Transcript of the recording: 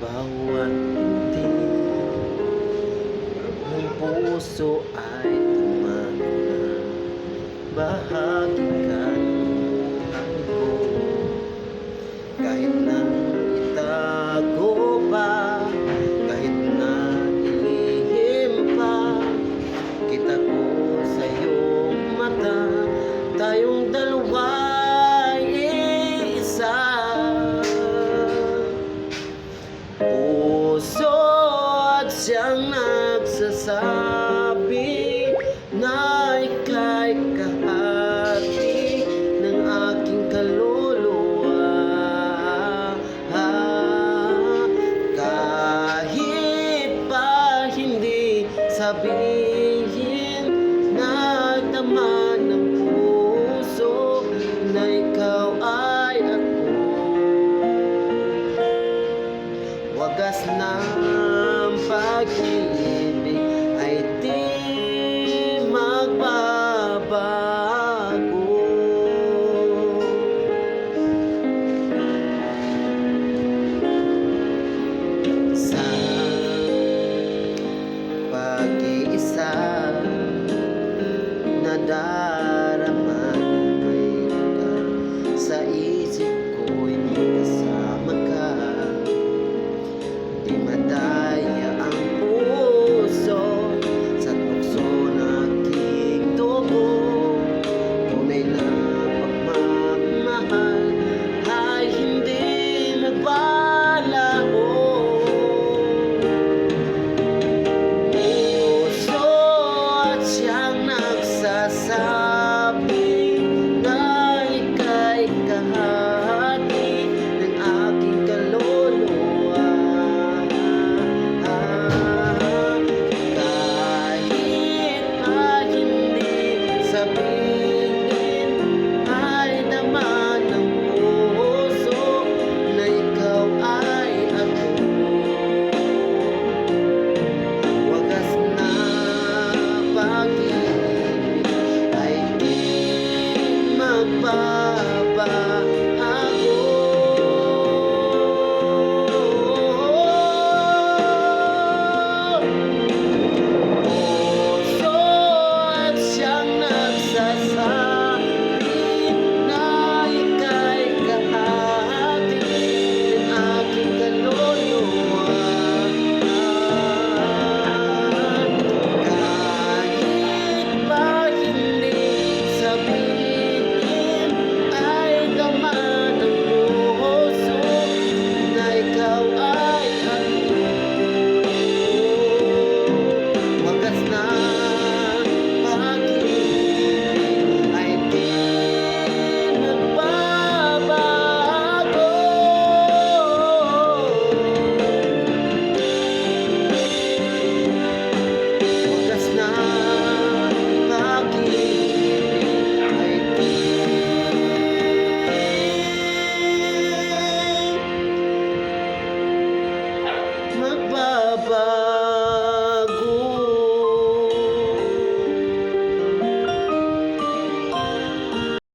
Bawat pintig ng puso ay tumagulan. Bahagi ka ng buhay ko, kahit na itago pa, kahit na ilihim pa kita ko sa iyong mata. Tayong dalawa'y iisa, puso at siyang nagsasabi na ika'y kahati ng aking kaluluwa. Kahit pa hindi sabihin, nagtama ng puso na ikaw ay ako. Wagas ng pag-ibig